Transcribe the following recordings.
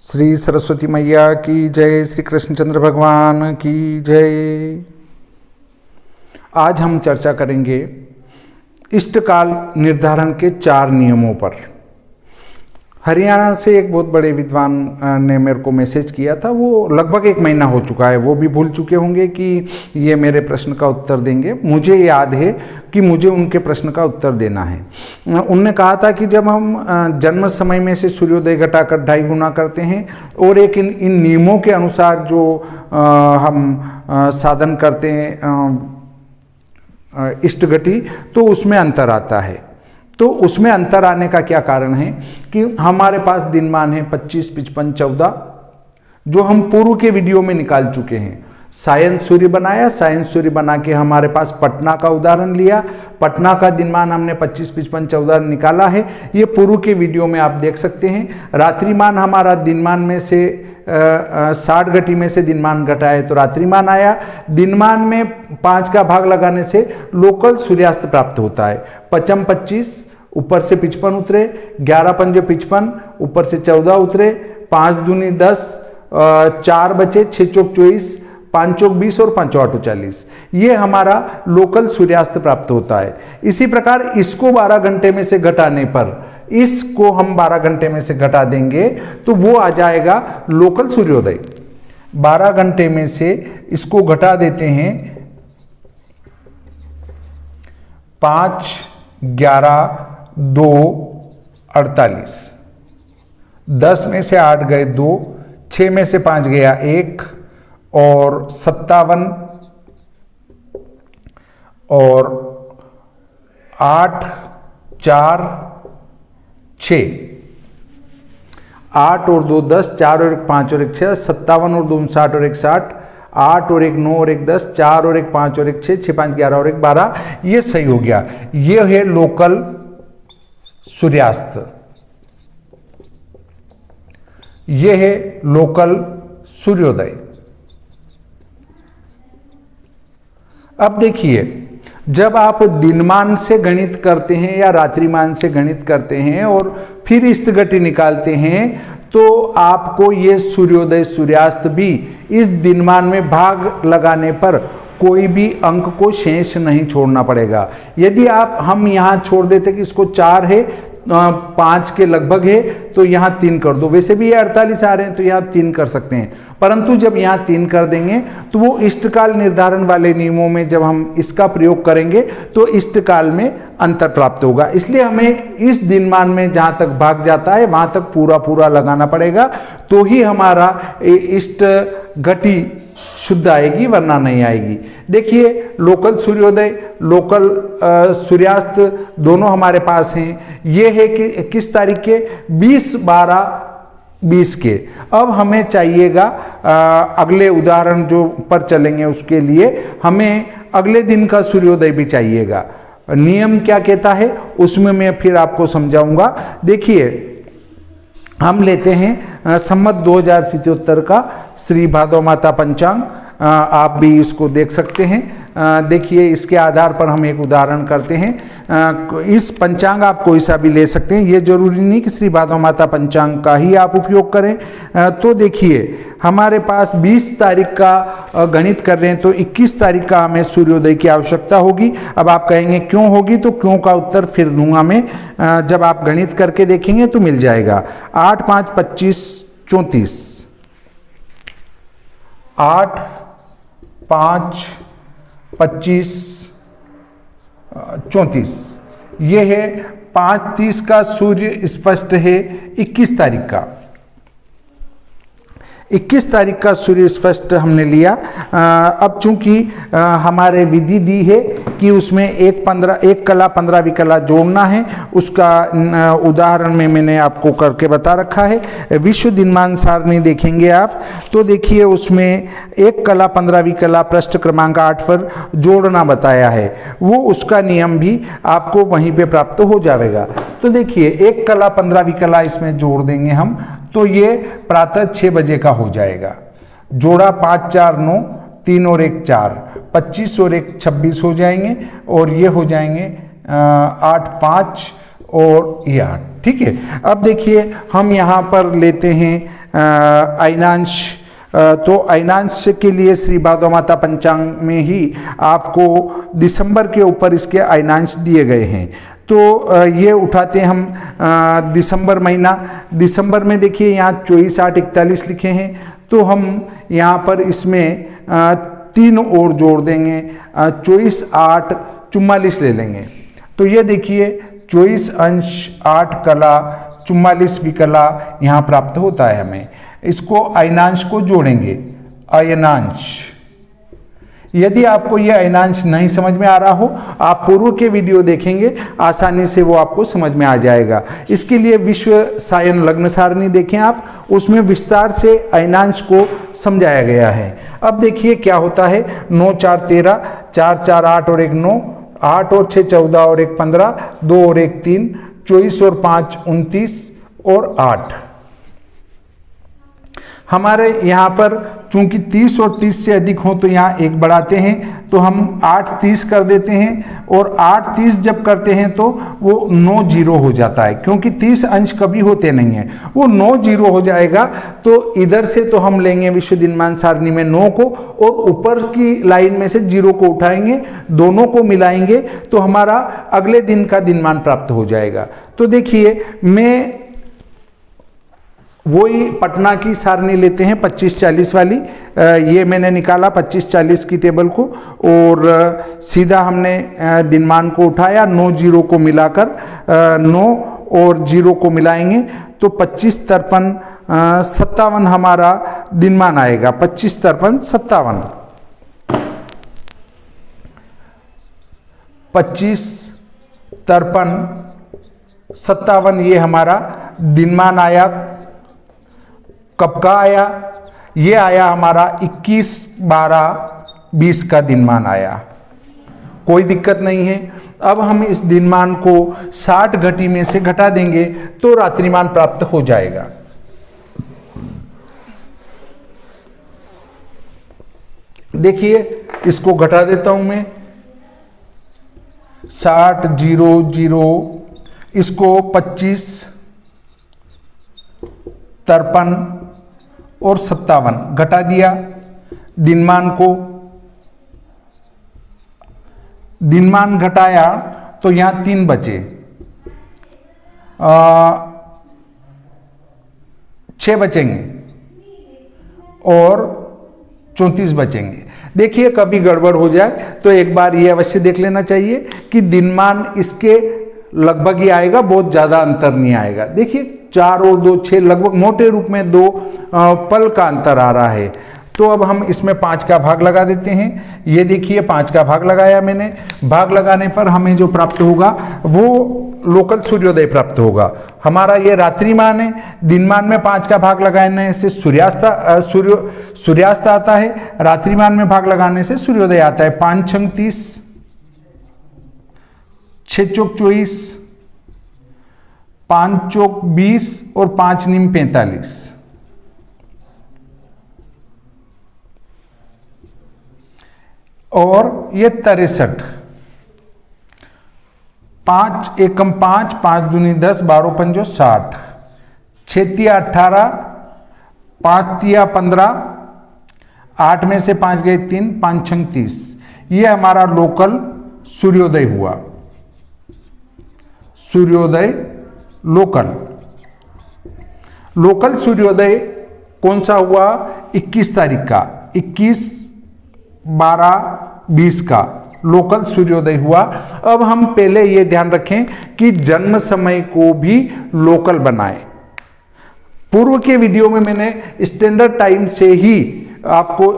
श्री सरस्वती मैया की जय, श्री कृष्णचंद्र भगवान की जय। आज हम चर्चा करेंगे इष्टकाल निर्धारण के 4 नियमों पर। हरियाणा से एक बहुत बड़े विद्वान ने मेरे को मैसेज किया था, वो लगभग 1 महीना हो चुका है, वो भी भूल चुके होंगे कि ये मेरे प्रश्न का उत्तर देंगे। मुझे याद है कि मुझे उनके प्रश्न का उत्तर देना है। उनने कहा था कि जब हम जन्म समय में से सूर्योदय घटाकर 2.5 गुना करते हैं और एक इन नियमों के अनुसार जो हम साधन करते हैं इष्ट घटी, तो उसमें अंतर आता है। तो उसमें अंतर आने का क्या कारण है कि हमारे पास दिनमान है 25, 55, 14, जो हम पूर्व के वीडियो में निकाल चुके हैं। सायन सूर्य बनाया, सायन सूर्य बना के हमारे पास पटना का उदाहरण लिया, पटना का दिनमान हमने 25, 55, 14 निकाला है। ये पूर्व के वीडियो में आप देख सकते हैं। रात्रिमान हमारा दिनमान में से 60 घटी में से दिनमान घटाए तो रात्रिमान आया। दिनमान में 5 का भाग लगाने से लोकल सूर्यास्त प्राप्त होता है। पचम 25, ऊपर से 55 उतरे, 11 पंजे 55, ऊपर से 14 उतरे, 5 दूनी 10, 4 बचे, 6 चौक 24, 5 चौक 20 और 5 8 40। ये हमारा लोकल सूर्यास्त प्राप्त होता है। इसी प्रकार इसको 12 घंटे में से घटाने पर, इसको हम 12 घंटे में से घटा देंगे तो वो आ जाएगा लोकल सूर्योदय। 12 घंटे में से इसको घटा देते हैं 5, 11, 2, 48, 10 में से 8 गए 2, 6 में से 5 गया 1 और 57 और 8, 4, 6, 8 और 2 10, 4 और 1 5 और 1 6, 57 और 2 59 और 1 60, 8 और 1 9 और 1 10, 4 और 1 5 और 1 6, 6 5 11 और 1 12। ये सही हो गया। ये है लोकल सूर्यास्त, ये है लोकल सूर्योदय। अब देखिए, जब आप दिनमान से गणित करते हैं या रात्रिमान से गणित करते हैं और फिर इष्ट घटी निकालते हैं, तो आपको ये सूर्योदय सूर्यास्त भी इस दिनमान में भाग लगाने पर कोई भी अंक को शेष नहीं छोड़ना पड़ेगा। यदि हम यहाँ छोड़ देते कि इसको 4 है, 5 के लगभग है, तो यहाँ 3 कर दो। वैसे भी ये 48 आ रहे हैं तो यहाँ 3 कर सकते हैं, परंतु जब यहाँ 3 कर देंगे तो वो इष्टकाल निर्धारण वाले नियमों में जब हम इसका प्रयोग करेंगे तो इष्टकाल में अंतर प्राप्त होगा। इसलिए हमें इस दिनमान में जहाँ तक भाग जाता है वहाँ तक पूरा लगाना पड़ेगा, तो ही हमारा इष्ट घटी शुद्ध आएगी, वरना नहीं आएगी। देखिए, लोकल सूर्योदय, लोकल सूर्यास्त दोनों हमारे पास हैं। ये है कि किस तारीख के, 20/12/20 के। अब हमें चाहिएगा अगले उदाहरण जो पर चलेंगे उसके लिए हमें अगले दिन का सूर्योदय भी चाहिएगा। नियम क्या कहता है उसमें मैं फिर आपको समझाऊंगा। देखिए, हम लेते हैं संमत 2077 का श्री भादव माता पंचांग। आप भी इसको देख सकते हैं। देखिए, इसके आधार पर हम एक उदाहरण करते हैं। इस पंचांग आप कोई सा भी ले सकते हैं, ये जरूरी नहीं कि श्री भादव माता पंचांग का ही आप उपयोग करें। तो देखिए, हमारे पास 20 तारीख का गणित कर रहे हैं तो 21 तारीख का हमें सूर्योदय की आवश्यकता होगी। अब आप कहेंगे क्यों होगी, तो क्यों का उत्तर फिर दूंगा मैं, जब आप गणित करके देखेंगे तो मिल जाएगा। 8, 5, 25, 34, 8, 5, 25, 34, ये है 5:30 का सूर्य स्पष्ट है 21 तारीख का। 21 तारीख का सूर्य स्पष्ट हमने लिया। अब चूंकि हमारे विधि दी है कि उसमें एक कला 15 विकला जोड़ना है, उसका उदाहरण में मैंने आपको करके बता रखा है। विश्व दिनमान सारणी देखेंगे आप तो देखिए, उसमें 1 कला 15 विकला पृष्ठ क्रमांक 8 पर जोड़ना बताया है। वो उसका नियम भी आपको वहीं पे प्राप्त हो जाएगा। तो देखिए, 1 कला 15 विकला इसमें जोड़ देंगे हम, तो ये प्रातः 6 बजे का हो जाएगा। जोड़ा 5 4 9, 3 और 1 4, 25 और 1 26 हो जाएंगे, और ये हो जाएंगे 8 5 और ये 8। ठीक है। अब देखिए, हम यहाँ पर लेते हैं अयनांश, तो अयनांश के लिए श्री भादव माता पंचांग में ही आपको दिसंबर के ऊपर इसके अयनांश दिए गए हैं। तो ये उठाते हैं हम दिसंबर महीना। दिसंबर में देखिए यहाँ 24, 8, 41 लिखे हैं, तो हम यहाँ पर इसमें 3 और जोड़ देंगे, 24, 8, 44 ले लेंगे। तो ये देखिए 24 अंश 8 कला 44 विकला यहाँ प्राप्त होता है हमें। इसको अयनांश को जोड़ेंगे, अयनांश। यदि आपको यह अयनांश नहीं समझ में आ रहा हो, आप पूर्व के वीडियो देखेंगे, आसानी से वो आपको समझ में आ जाएगा। इसके लिए विश्व सायन लग्न सारणी देखें आप, उसमें विस्तार से अयनांश को समझाया गया है। अब देखिए क्या होता है, 9, 4, 13, 4, 4, 8 और 1, 9, 8 और 6, 14 और 1, 15, 2 और 1, 3, 24 और 5, 29 और 8। हमारे यहाँ पर चूंकि 30 और 30 से अधिक हो तो यहाँ 1 बढ़ाते हैं, तो हम 8 30 कर देते हैं, और 8 30 जब करते हैं तो वो 9 0 हो जाता है, क्योंकि 30 अंश कभी होते नहीं हैं, वो 9 0 हो जाएगा। तो इधर से तो हम लेंगे विश्व दिनमान सारणी में 9 को, और ऊपर की लाइन में से 0 को उठाएंगे, दोनों को मिलाएंगे तो हमारा अगले दिन का दिनमान प्राप्त हो जाएगा। तो देखिए मैं वही पटना की सारणी लेते हैं 25-40 वाली, ये मैंने निकाला 25-40 की टेबल को, और सीधा हमने दिनमान को उठाया, 9 0 को मिलाकर 9 और 0 को मिलाएंगे तो 25 53 57 हमारा दिनमान आएगा। 25 53 57, 25 53 57 ये हमारा दिनमान आया। कब का आया? ये आया हमारा 21 12 20 का दिनमान आया। कोई दिक्कत नहीं है। अब हम इस दिनमान को 60 घटी में से घटा देंगे तो रात्रिमान प्राप्त हो जाएगा। देखिए इसको घटा देता हूं मैं, 60 0 0, इसको 25 53 और 57 घटा दिया। दिनमान को दिनमान घटाया तो यहां 3 बचे, 6 बचेंगे और 34 बचेंगे। देखिए कभी गड़बड़ हो जाए तो एक बार ये अवश्य देख लेना चाहिए कि दिनमान इसके लगभग ही आएगा, बहुत ज्यादा अंतर नहीं आएगा। देखिए 4 और 2 6, लगभग मोटे रूप में 2 पल का अंतर आ रहा है। तो अब हम इसमें 5 का भाग लगा देते हैं। ये देखिए 5 का भाग लगाया मैंने। भाग लगाने पर हमें जो प्राप्त होगा वो लोकल सूर्योदय प्राप्त होगा। हमारा ये रात्रिमान है। दिनमान में 5 का भाग लगाने से सूर्यास्त आता है, रात्रिमान में भाग लगाने से सूर्योदय आता है। 5 छंग 30, 6 चौक 24, 5 चौक 20 और 5 नीम 45। और ये 63, 5 एकम 5, 5 दूनी 10, 12 पंजो 60, 6 तिया 18, 5 तिया 15, 8 में से 5 गए 3, 5 छंग 30। ये हमारा लोकल सूर्योदय हुआ। सूर्योदय लोकल सूर्योदय कौन सा हुआ? 21 तारीख का, 21 12 20 का लोकल सूर्योदय हुआ। अब हम पहले ये ध्यान रखें कि जन्म समय को भी लोकल बनाएं। पूर्व के वीडियो में मैंने स्टैंडर्ड टाइम से ही आपको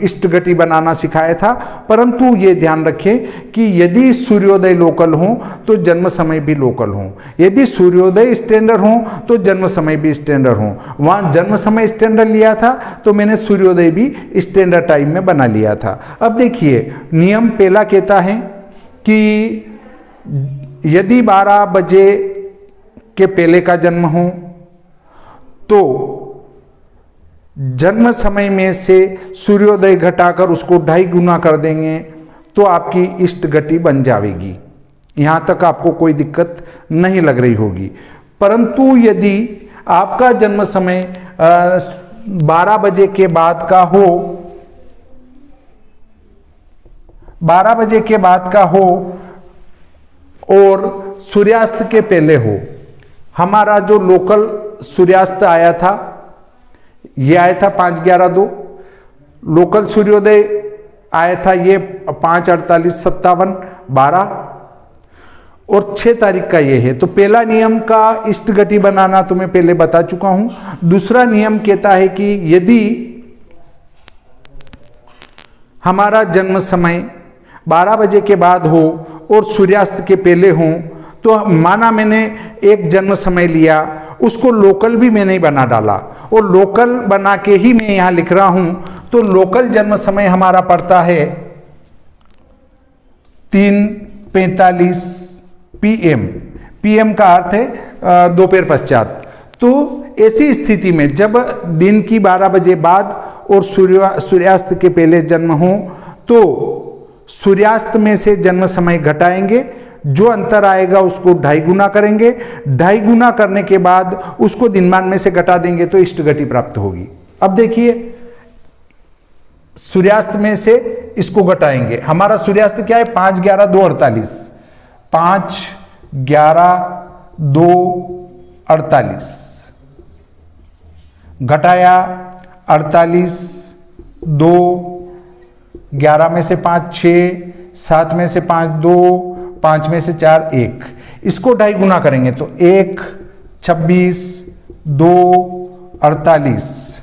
इष्ट घटी बनाना सिखाया था, परंतु ये ध्यान रखें कि यदि सूर्योदय लोकल हो तो जन्म समय भी लोकल हो, यदि सूर्योदय स्टैंडर्ड हो तो जन्म समय भी स्टैंडर्ड हो। वहां जन्म समय स्टैंडर्ड लिया था तो मैंने सूर्योदय भी स्टैंडर्ड टाइम में बना लिया था। अब देखिए नियम पहला कहता है कि यदि 12 बजे के पहले का जन्म हो तो जन्म समय में से सूर्योदय घटाकर उसको 2.5 गुना कर देंगे तो आपकी इष्ट घटी बन जाएगी। यहां तक आपको कोई दिक्कत नहीं लग रही होगी। परंतु यदि आपका जन्म समय 12 बजे के बाद का हो, 12 बजे के बाद का हो और सूर्यास्त के पहले हो। हमारा जो लोकल सूर्यास्त आया था, ये आया था 5:11:02। लोकल सूर्योदय आया था ये 5:48:57, 12 और 6 तारीख का ये है। तो पहला नियम का इष्ट घटी बनाना तो मैं पहले बता चुका हूं। दूसरा नियम कहता है कि यदि हमारा जन्म समय 12 बजे के बाद हो और सूर्यास्त के पहले हो, तो माना मैंने एक जन्म समय लिया, उसको लोकल भी मैंने बना डाला और लोकल बना के ही मैं यहां लिख रहा हूं। तो लोकल जन्म समय हमारा पड़ता है 3:45 PM। PM का अर्थ है दोपहर पश्चात। तो ऐसी स्थिति में जब दिन की 12 बजे बाद और सूर्यास्त के पहले जन्म हो, तो सूर्यास्त में से जन्म समय घटाएंगे, जो अंतर आएगा उसको 2.5 गुना करेंगे, 2.5 गुना करने के बाद उसको दिनमान में से घटा देंगे तो इष्ट घटी प्राप्त होगी। अब देखिए, सूर्यास्त में से इसको घटाएंगे। हमारा सूर्यास्त क्या है? 5:11:02:48, 5:11:02:48 घटाया 48, 2, 11 में से 5 6, 7 में से 5 2, 5 में से 4 1, इसको 2.5 गुना करेंगे तो 1 26, 2 48,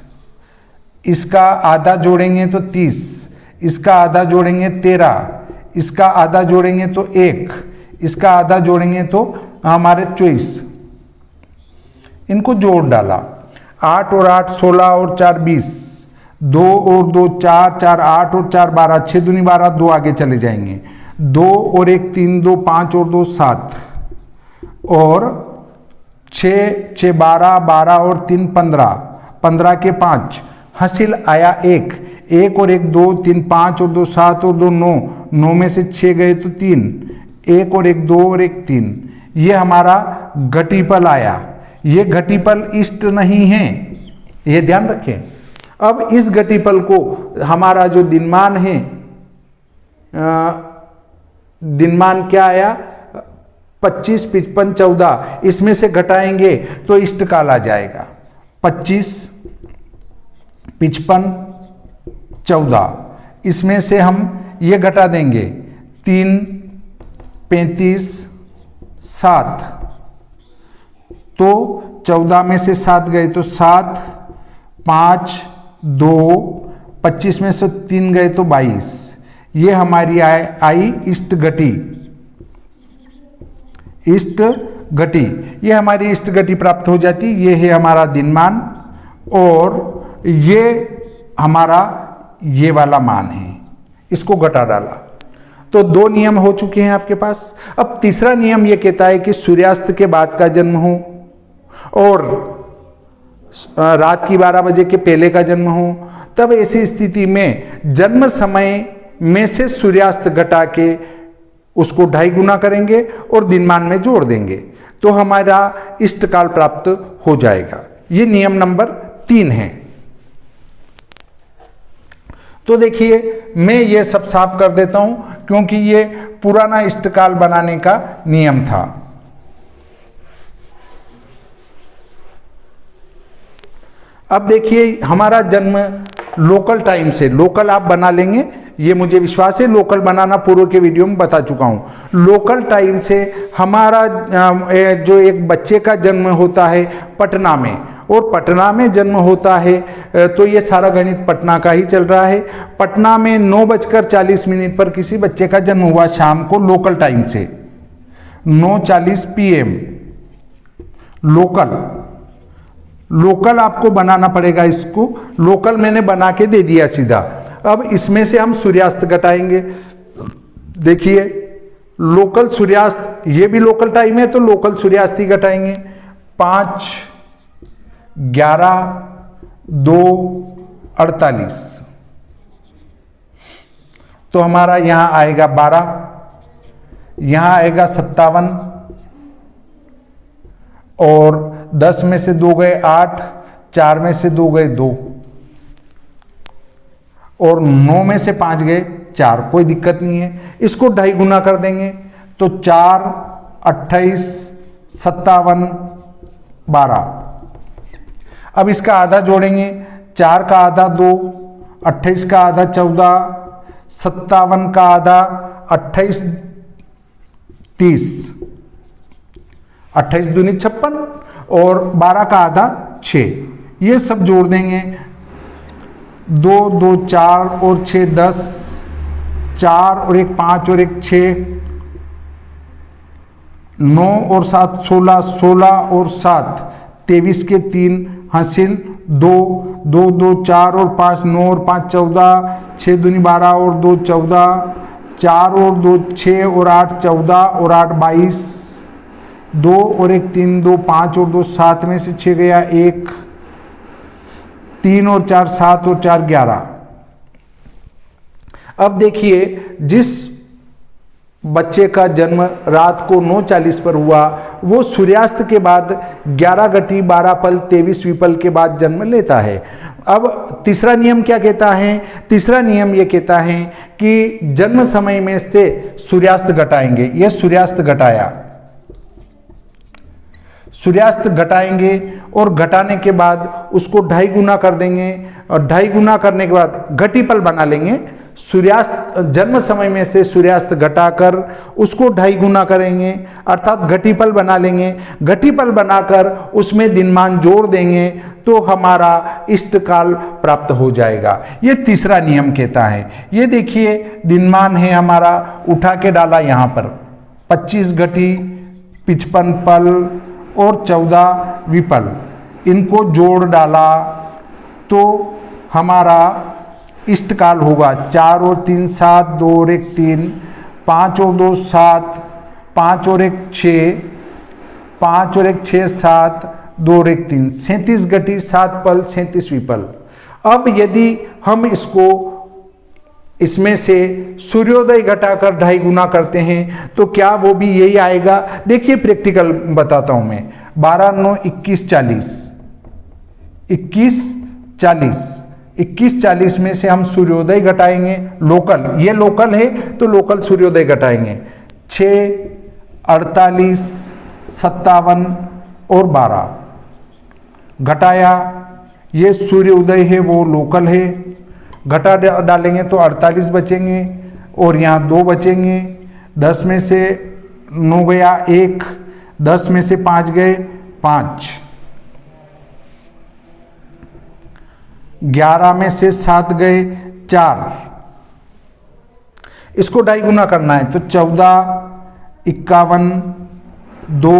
इसका आधा जोड़ेंगे तो 30, इसका आधा जोड़ेंगे 13, इसका आधा जोड़ेंगे तो 1, इसका आधा जोड़ेंगे तो हमारे 24। इनको जोड़ डाला, 8 और 8 16 और 4 20, 2 और 2 4, 4 8 और 4 12, 6 दूनी 12, 2 आगे चले जाएंगे, 2 और 1 3, 2 5 और 2 7 और 6 6 12, 12 और 3 15, 15 के 5, हासिल आया 1, 1 और 1 2 3 5 और 2 7 और 2 9, 9 में से 6 गए तो 3, 1 और 1 2 और 1 3, ये हमारा घटीफल आया। ये घटीफल इष्ट नहीं है, ये ध्यान रखें। अब इस घटीफल को हमारा जो दिनमान है, दिनमान क्या आया? 25 55 14, इसमें से घटाएंगे तो इष्ट काल आ जाएगा। 25 55 14, इसमें से हम ये घटा देंगे 3 35 7, तो 14 में से 7 गए तो 7, 5 2, 25 में से 3 गए तो 22, ये हमारी आई इष्ट घटी। इष्ट घटी, ये हमारी इष्ट घटी प्राप्त हो जाती। ये है हमारा दिनमान और ये हमारा ये वाला मान है, इसको घटा डाला। तो 2 नियम हो चुके हैं आपके पास। अब तीसरा नियम ये कहता है कि सूर्यास्त के बाद का जन्म हो और रात की 12 बजे के पहले का जन्म हो, तब ऐसी स्थिति में जन्म समय में से सूर्यास्त घटा के उसको 2.5 गुना करेंगे और दिनमान में जोड़ देंगे तो हमारा इष्ट काल प्राप्त हो जाएगा। ये नियम नंबर 3 है। तो देखिए, मैं ये सब साफ कर देता हूं क्योंकि ये पुराना इष्ट काल बनाने का नियम था। अब देखिए, हमारा जन्म लोकल टाइम से, लोकल आप बना लेंगे, ये मुझे विश्वास है, लोकल बनाना पूर्व के वीडियो में बता चुका हूं। लोकल टाइम से हमारा जो एक बच्चे का जन्म होता है पटना में, और पटना में जन्म होता है, तो ये सारा गणित पटना का ही चल रहा है। पटना में 9:40 पर किसी बच्चे का जन्म हुआ शाम को लोकल टाइम से, 9:40 PM। लोकल आपको बनाना पड़ेगा, इसको लोकल मैंने बना के दे दिया सीधा। अब इसमें से हम सूर्यास्त घटाएंगे। देखिए, लोकल सूर्यास्त, ये भी लोकल टाइम है तो लोकल सूर्यास्त ही घटाएंगे। 5 11 2 48, तो हमारा यहां आएगा 12, यहां आएगा 57 और 10 में से 2 गए 8, 4 में से 2 गए 2 और 9 में से 5 गए 4, कोई दिक्कत नहीं है। इसको 2.5 गुना कर देंगे तो 4, 28, 57, 12। अब इसका आधा जोड़ेंगे, 4 का आधा 2, 28 का आधा 14, 57 का आधा 28, 30, 28 दूनी 56 और 12 का आधा 6। ये सब जोड़ देंगे, 2, 2, 4 और 6 10, 4 और 1 5 और 1 6, 9 और 7 16, 16 और 7 23 के 3 हासिल 2, 2, 2, 4 और 5 9 और 5 14, 6 दूनी 12 और 2 14, 4 और 2 6 और 8 14 और 8 22, 2 और 1 3, 2 5 और 2 7 में से 6 गया 1, 3 और 4 7 और 4 11। अब देखिए, जिस बच्चे का जन्म रात को 9:40 पर हुआ, वो सूर्यास्त के बाद 11 घटी 12 पल 23 विपल के बाद जन्म लेता है। अब तीसरा नियम क्या कहता है? तीसरा नियम ये कहता है कि जन्म समय में से सूर्यास्त घटाएंगे। यह सूर्यास्त घटाया, सूर्यास्त घटाएंगे और घटाने के बाद उसको 2.5 गुना कर देंगे और 2.5 गुना करने के बाद घटीपल बना लेंगे। सूर्यास्त जन्म समय में से सूर्यास्त घटाकर उसको 2.5 गुना करेंगे अर्थात घटीपल बना लेंगे। घटीपल बनाकर उसमें दिनमान जोड़ देंगे तो हमारा इष्टकाल प्राप्त हो जाएगा। ये तीसरा नियम कहता है। ये देखिए, दिनमान है हमारा, उठा के डाला यहाँ पर 25 घटी 55 पल और 14 विपल, इनको जोड़ डाला तो हमारा इष्टकाल होगा 4 और 3 7, 2 और 1 3, 5 और 2 7, 5 और 1 6, 5 और 1 6 7, 2 और 1 3, 37 घटी 7 पल 37 विपल। अब यदि हम इसमें से सूर्योदय घटाकर 2.5 गुना करते हैं तो क्या वो भी यही आएगा? देखिए, प्रैक्टिकल बताता हूं मैं। 12 9 21 40, 21 40, 21 40 में से हम सूर्योदय घटाएंगे, लोकल, ये लोकल है तो लोकल सूर्योदय घटाएंगे, 6 48 57 और 12 घटाया, ये सूर्योदय है वो लोकल है, घटा डालेंगे तो 48 बचेंगे और यहाँ 2 बचेंगे। 10 में से 9 गया 1, 10 में से 5 गए 5, 11 में से 7 गए 4, इसको 2.5 गुना करना है तो 14 51 2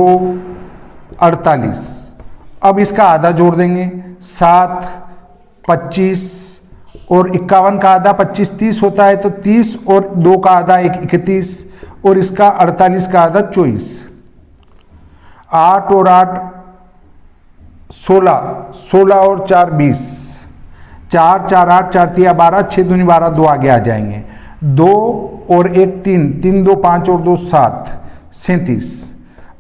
48। अब इसका आधा जोड़ देंगे, 7 25 और 51 का आधा 25 30 होता है तो 30 और 2 का आधा 31 और इसका 48 का आधा 24, 8 और 8 16, 16 और 4 20, 4 4 8 4 3 12, 6 दूनी 12, 2 आगे आ जाएंगे, 2 और 1 3, 3 2 5 और 2 7 37,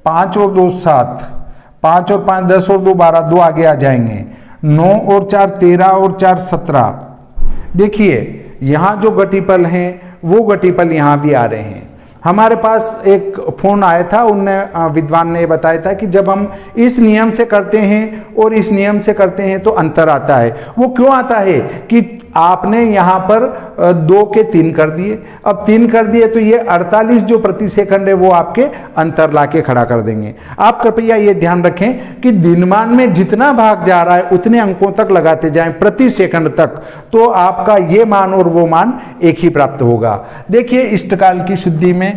5 और 2 7, 5 और 5 10 और 2 12, 2 आगे आ जाएंगे, 9 और 4 13 और 4 17। देखिए, यहाँ जो घटीपल हैं वो घटीपल यहाँ भी आ रहे हैं। हमारे पास एक फोन आया था, उनने विद्वान ने बताया था कि जब हम इस नियम से करते हैं और इस नियम से करते हैं तो अंतर आता है। वो क्यों आता है कि आपने यहाँ पर 2 के 3 कर दिए, अब 3 कर दिए तो ये 48 जो प्रति सेकंड है वो आपके अंतर लाके खड़ा कर देंगे। आप कृपया ये ध्यान रखें कि दिनमान में जितना भाग जा रहा है उतने अंकों तक लगाते जाएं प्रति सेकंड तक, तो आपका ये मान और वो मान एक ही प्राप्त होगा। देखिए, इष्टकाल की शुद्धि में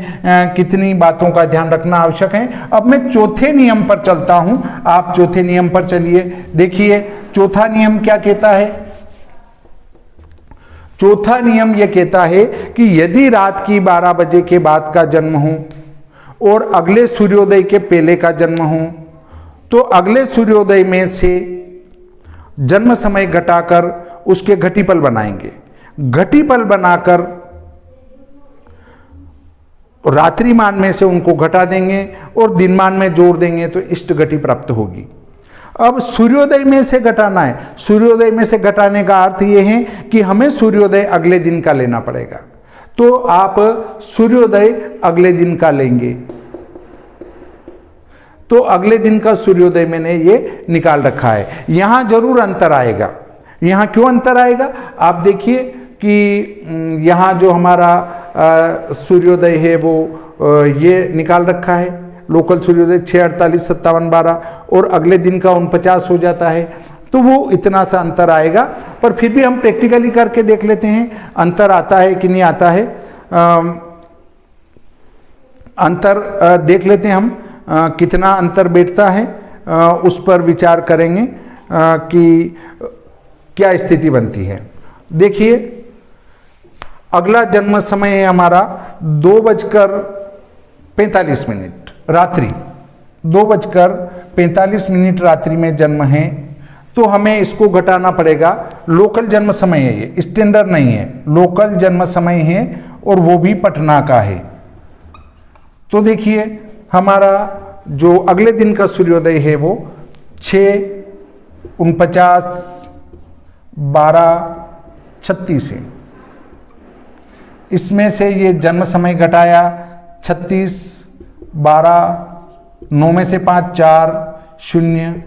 कितनी बातों का ध्यान रखना आवश्यक है। अब मैं चौथे नियम पर चलता हूं, आप चौथे नियम पर चलिए। देखिए, चौथा नियम क्या कहता है? चौथा नियम यह कहता है कि यदि रात की 12 बजे के बाद का जन्म हो और अगले सूर्योदय के पहले का जन्म हो तो अगले सूर्योदय में से जन्म समय घटाकर उसके घटीपल बनाएंगे। घटीपल बनाकर रात्रिमान में से उनको घटा देंगे और दिनमान में जोड़ देंगे तो इष्ट घटी प्राप्त होगी। अब सूर्योदय में से घटाना है। सूर्योदय में से घटाने का अर्थ ये है कि हमें सूर्योदय अगले दिन का लेना पड़ेगा। तो आप सूर्योदय अगले दिन का लेंगे, तो अगले दिन का सूर्योदय मैंने ये निकाल रखा है। यहां जरूर अंतर आएगा। यहां क्यों अंतर आएगा, आप देखिए कि यहां जो हमारा सूर्योदय है वो ये निकाल रखा है, लोकल सूर्योदय 6, 48, 57, 12, और अगले दिन का 49 हो जाता है। तो वो इतना सा अंतर आएगा, पर फिर भी हम प्रैक्टिकली करके देख लेते हैं अंतर आता है कि नहीं आता है। अंतर देख लेते हैं हम, कितना अंतर बैठता है, उस पर विचार करेंगे कि क्या स्थिति बनती है। देखिए, अगला जन्म समय है हमारा 2:45 रात्रि, 2:45 रात्रि में जन्म है। तो हमें इसको घटाना पड़ेगा। लोकल जन्म समय है, ये स्टैंडर्ड नहीं है, लोकल जन्म समय है और वो भी पटना का है। तो देखिए, हमारा जो अगले दिन का सूर्योदय है वो 6, 49, 12, 36 है। इसमें से ये जन्म समय घटाया 36, 12, 9 में से 5, 4, 0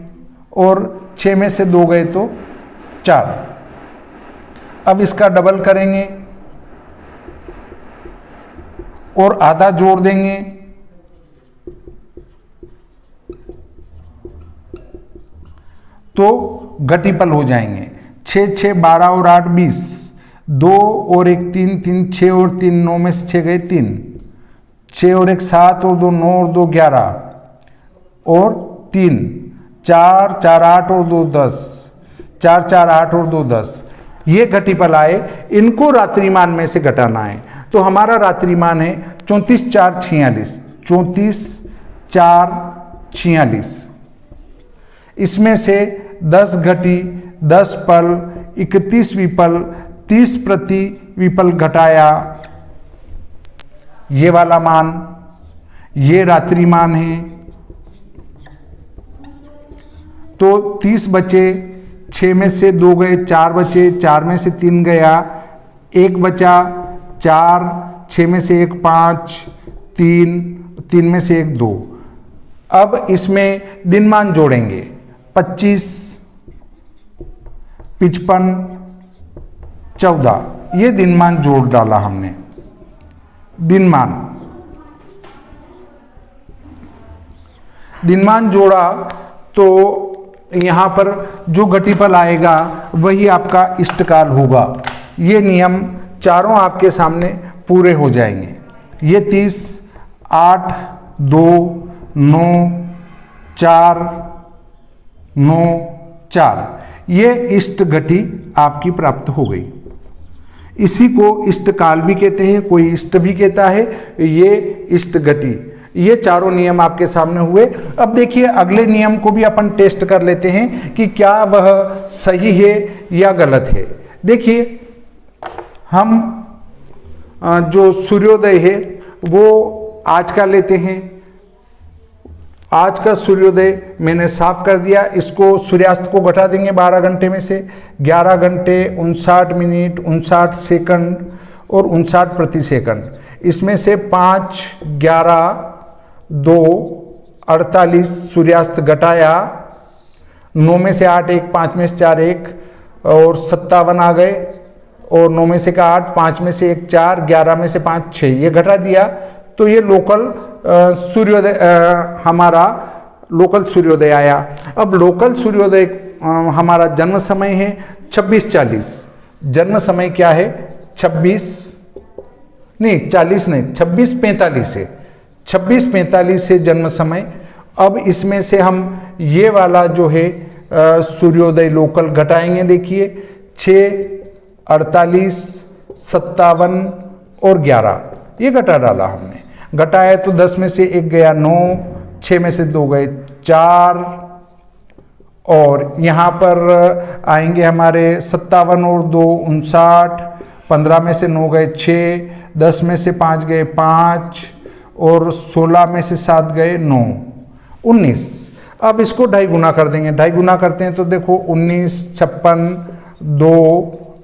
और 6 में से 2 गए तो 4। अब इसका डबल करेंगे और आधा जोड़ देंगे, तो घटीपल हो जाएंगे। 6, 6, 12 और 8, 20, 2 और 1, 3, 3, 6 और 3, 9 में से 6 गए 3, 6 और 1, 7 और 2, 9 और 2, 11 और 3, 4, 4, 8 और 2, 10, 4, 4, 8 और 2, 10। ये घटीपल आए, इनको रात्रिमान में से घटाना है। तो हमारा रात्रिमान है 34, 4, 46, 34, 4, 46। इसमें से 10 घटी, 10 पल, 31 विपल, 30 प्रति विपल घटाया, ये वाला मान, ये रात्रिमान है। तो 30 बचे, 6 में से 2 गए, 4 बचे, 4 में से 3 गया, 1 बचा, 4, 6 में से 1, 5, 3, 3 में से 1, 2। अब इसमें दिनमान जोड़ेंगे, 25, 55, 14, ये दिनमान जोड़ डाला हमने। दिनमान जोड़ा तो यहाँ पर जो घटीपल आएगा वही आपका इष्टकाल होगा। ये नियम चारों आपके सामने पूरे हो जाएंगे। ये 30, 8, 2, 9, 4, 9, 4, ये इष्ट घटी आपकी प्राप्त हो गई। इसी को इष्टकाल भी कहते हैं, कोई इष्ट भी कहता है, ये इष्ट घटी। ये चारों नियम आपके सामने हुए। अब देखिए, अगले नियम को भी अपन टेस्ट कर लेते हैं कि क्या वह सही है या गलत है। देखिए, हम जो सूर्योदय है वो आज का लेते हैं। आज का सूर्योदय मैंने साफ कर दिया। इसको सूर्यास्त को घटा देंगे 12 घंटे में से। 11 घंटे 59 मिनट 59 सेकंड और 59 प्रति सेकंड। इसमें से 5, 11, 2, 48 सूर्यास्त घटाया। 9 में से 8, 1, 5 में से 4, 1 और 57 आ गए। और 9 में से 8, 5 में से 1, 4, 11 में से 5, 6, ये घटा दिया। तो ये लोकल सूर्योदय हमारा लोकल सूर्योदय आया। अब लोकल सूर्योदय हमारा जन्म समय है 26:40। जन्म समय क्या है? 26:45 है। 26:45 से जन्म समय। अब इसमें से हम ये वाला जो है सूर्योदय लोकल घटाएंगे। देखिए 6, 48, 57 और 11 ये घटा डाला हमने। घटाया तो 10 में से 1 गया 9, 6 में से 2 गए 4 और यहाँ पर आएंगे हमारे 57 और 2 59, 15 में से 9 गए 6, 10 में से 5 गए 5 और 16 में से 7 गए 9, 19। अब इसको 2.5 गुना कर देंगे, 2.5 गुना करते हैं तो देखो 19, 56, 2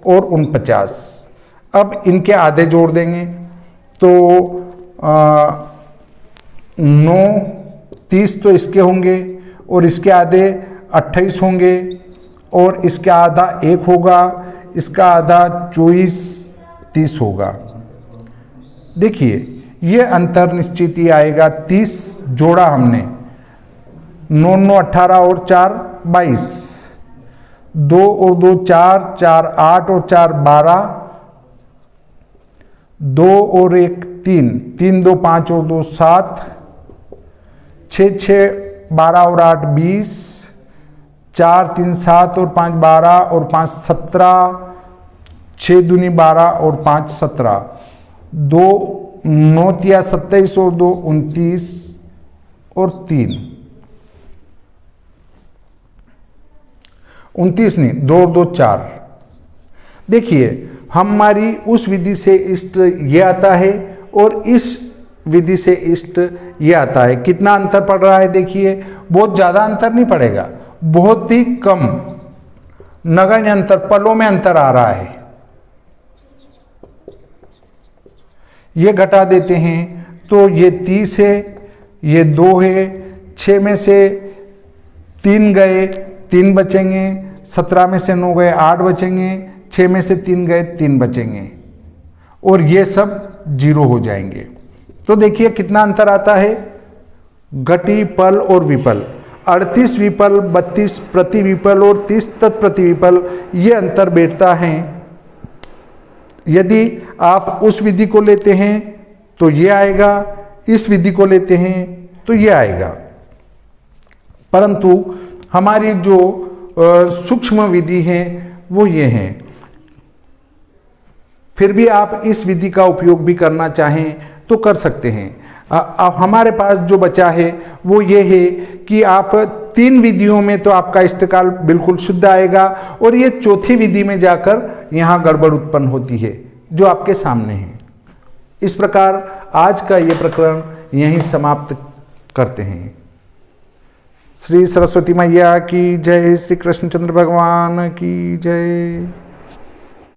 और 49। अब इनके आधे जोड़ देंगे तो 9, 30 तो इसके होंगे और इसके आधे 28 होंगे और इसका आधा 1 होगा, इसका आधा 24, 30 होगा। देखिए ये अंतर निश्चित ही आएगा। 30 जोड़ा हमने, 9 9 18 और 4 22, 2 और 2 4, 4 8 और 4 12, 2 और 1 3, 3 2 5 और 2 7, 6 6 12 और 8 20, 4 3 7 और 5 12 और 5 17, 6 दूनी 12 और 5 17, 2 9 तिया 27 और 2 29 और 3 29 नहीं, 2 और 2 4। देखिए हमारी उस विधि से इष्ट ये आता है और इस विधि से इष्ट ये आता है। कितना अंतर पड़ रहा है देखिए, बहुत ज्यादा अंतर नहीं पड़ेगा, बहुत ही कम नगण्य अंतर, पलों में अंतर आ रहा है। ये घटा देते हैं तो ये 30 है, ये 2 है, 6 में से 3 गए 3 बचेंगे, 17 में से 9 गए 8 बचेंगे, 6 में से 3 गए 3 बचेंगे और ये सब 0 हो जाएंगे। तो देखिए कितना अंतर आता है, घटी पल और विपल, 38 विपल, 32 प्रति विपल और 30 तत्प्रति विपल, ये अंतर बैठता है। यदि आप उस विधि को लेते हैं तो ये आएगा, इस विधि को लेते हैं तो ये आएगा। परंतु हमारी जो सूक्ष्म विधि है वो ये है। फिर भी आप इस विधि का उपयोग भी करना चाहें तो कर सकते हैं। अब हमारे पास जो बचा है वो ये है कि आप 3 विधियों में तो आपका इष्टकाल बिल्कुल शुद्ध आएगा और ये चौथी विधि में जाकर यहाँ गड़बड़ उत्पन्न होती है जो आपके सामने है। इस प्रकार आज का ये प्रकरण यहीं समाप्त करते हैं। श्री सरस्वती मैया की जय, श्री कृष्णचंद्र भगवान की जय।